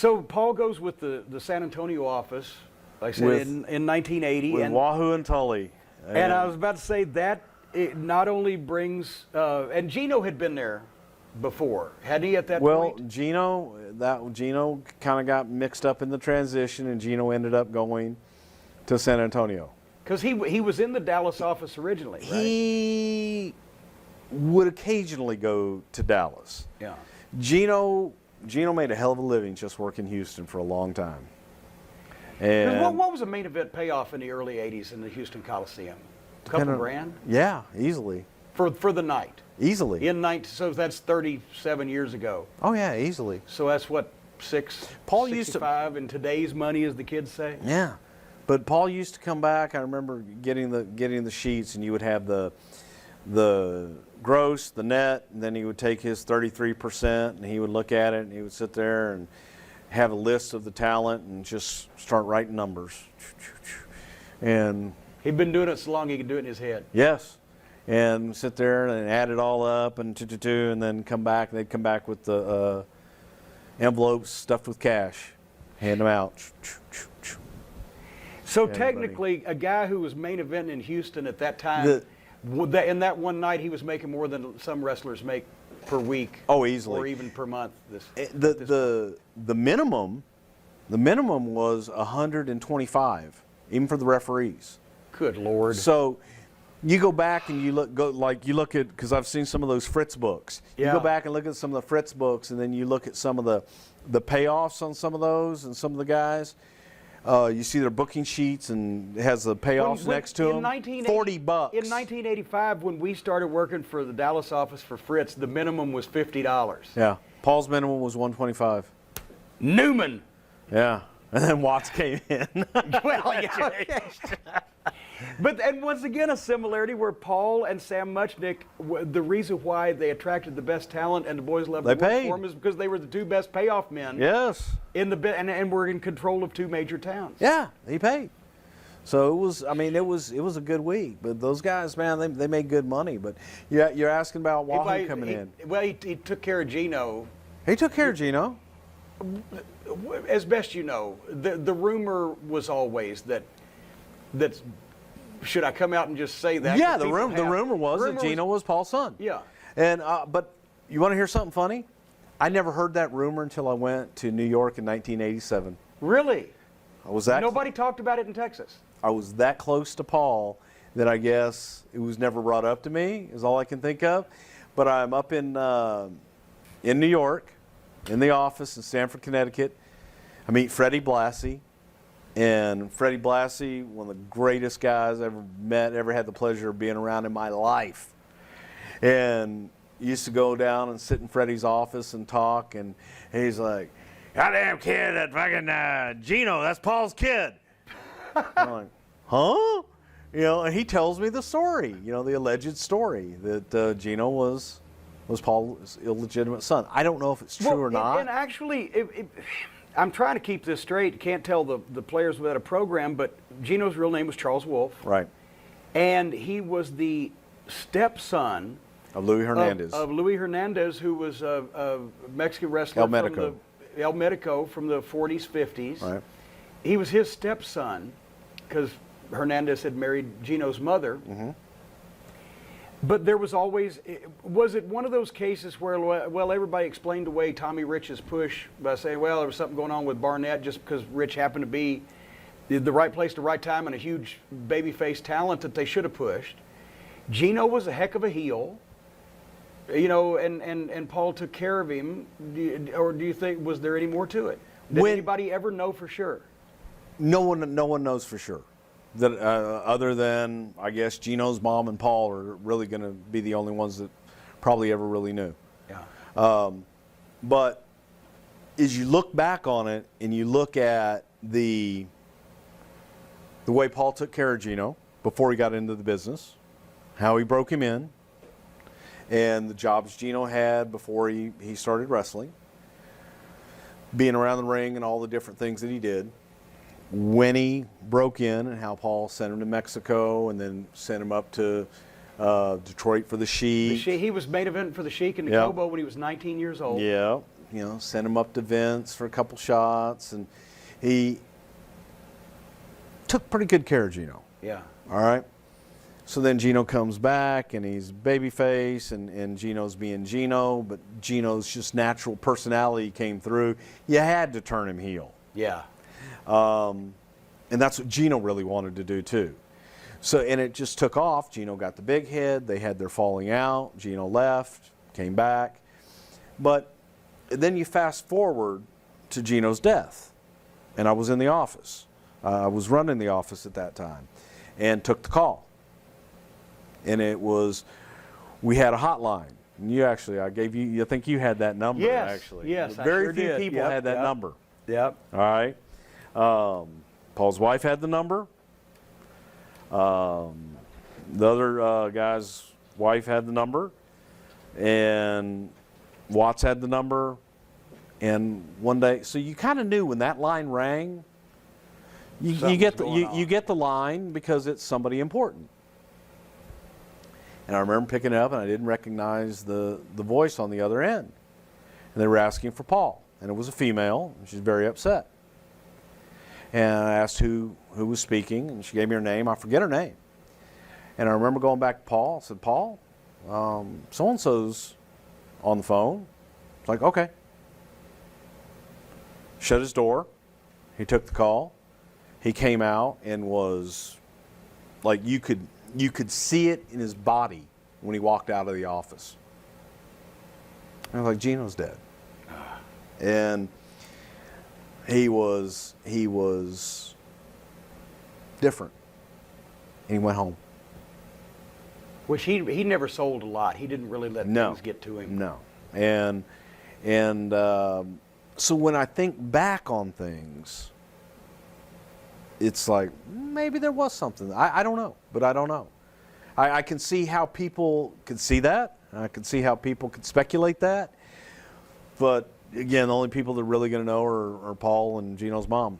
So Paul goes with the San Antonio office, like I said, in 1980. With Wahoo and Tully. And I was about to say that it not only brings, and Gino had been there before, hadn't he, at that point? Well, Gino kind of got mixed up in the transition, and Gino ended up going to San Antonio. Because he was in the Dallas office originally, right? He would occasionally go to Dallas. Yeah. Gino made a hell of a living just working Houston for a long time. And what was a main event payoff in the early 80s in the Houston Coliseum? A couple grand? Yeah, easily. For the night? Easily. So that's 37 years ago. Oh, yeah, easily. So that's what, Paul 65 used to, in today's money, as the kids say? Yeah. But Paul used to come back. I remember getting the sheets, and you would have the gross, the net, and then he would take his 33%, and he would look at it, and he would sit there and have a list of the talent and just start writing numbers. And he'd been doing it so long he could do it in his head. Yes. And sit there and add it all up and and then come back. They'd come back with the envelopes stuffed with cash, hand them out. So technically, a guy who was main event in Houston at that time, in that one night, he was making more than some wrestlers make per week. Oh, easily. Or even per month. The minimum was 125, even for the referees. Good Lord. So you go back and you look at, because I've seen some of those Fritz books. You go back and look at some of the Fritz books, and then you look at some of the payoffs on some of those and some of the guys. You see their booking sheets, and it has the payoffs next to them. $40. In 1985, when we started working for the Dallas office for Fritz, the minimum was $50. Yeah. Paul's minimum was $125. Newman. Yeah. And then Watts came in. Well, yeah. Okay. And once again, a similarity where Paul and Sam Muchnick, the reason why they attracted the best talent and the boys loved to work for them is because they were the two best payoff men. Yes. And were in control of two major towns. Yeah, he paid. So it was a good week. But those guys, man, they made good money. But you're asking about Wahoo coming in. Well, he took care of Gino. He took care of Gino. As best you know, the rumor was always that should I come out and just say that? Yeah, the rumor was that Gino was Paul's son. Yeah. And but you want to hear something funny? I never heard that rumor until I went to New York in 1987. Really? Nobody talked about it in Texas. I was that close to Paul that I guess it was never brought up to me, is all I can think of. But I'm up in New York, in the office in Stamford, Connecticut. I meet Freddie Blassie. And Freddie Blassie, one of the greatest guys I ever met, ever had the pleasure of being around in my life. And used to go down and sit in Freddie's office and talk, and he's like, "Goddamn kid, that fucking Gino, that's Paul's kid." I'm like, huh? And he tells me the story, the alleged story that Gino was Paul's illegitimate son. I don't know if it's true or not. And actually, I'm trying to keep this straight. Can't tell the players without a program, but Gino's real name was Charles Wolf. Right. And he was the stepson of Louis Hernandez. Of Louis Hernandez, who was a Mexican wrestler El Medico from the 40s, 50s. Right. He was his stepson because Hernandez had married Gino's mother. Mm-hmm. But there was always, was it one of those cases where, well, everybody explained away Tommy Rich's push by saying, well, there was something going on with Barnett just because Rich happened to be the right place, the right time, and a huge babyface talent that they should have pushed. Gino was a heck of a heel, and Paul took care of him. Or do you think, was there any more to it? Did anybody ever know for sure? No one knows for sure. That other than, I guess, Gino's mom and Paul are really going to be the only ones that probably ever really knew. Yeah. But as you look back on it and you look at the way Paul took care of Gino before he got into the business, how he broke him in, and the jobs Gino had before he started wrestling, being around the ring and all the different things that he did, when he broke in and how Paul sent him to Mexico and then sent him up to Detroit for the Sheik. He was main event for the Sheik in the Kobo when he was 19 years old. Yeah. sent him up to Vince for a couple shots, and he took pretty good care of Gino. Yeah. All right. So then Gino comes back, and he's babyface, and Gino's being Gino, but Gino's just natural personality came through. You had to turn him heel. Yeah. And that's what Gino really wanted to do too. So, and it just took off. Gino got the big head. They had their falling out. Gino left, came back. But then you fast forward to Gino's death. And I was in the office. I was running the office at that time and took the call. And it was, we had a hotline. And you actually, I gave you, I think you had that number Yes, actually. yes, I Very sure few did. people Yep, had that yep. number. Yep. All right. Paul's wife had the number. The other guy's wife had the number. And Watts had the number. And one day, so you kind of knew when that line rang, you get you get the line because it's somebody important. And I remember picking it up, and I didn't recognize the voice on the other end. And they were asking for Paul, and it was a female, and she's very upset. And I asked who was speaking, and she gave me her name. I forget her name. And I remember going back to Paul. I said, Paul, so-and-so's on the phone. It's like, okay. Shut his door. He took the call. He came out and was like, you could see it in his body when he walked out of the office. And I was like, Gino's dead. And he was different. And he went home. Which he never sold a lot. He didn't really let things get to him. No. And so when I think back on things, it's like maybe there was something. I don't know, but I don't know. I can see how people could see that. I can see how people could speculate that. But again, the only people that are really going to know are Paul and Gino's mom.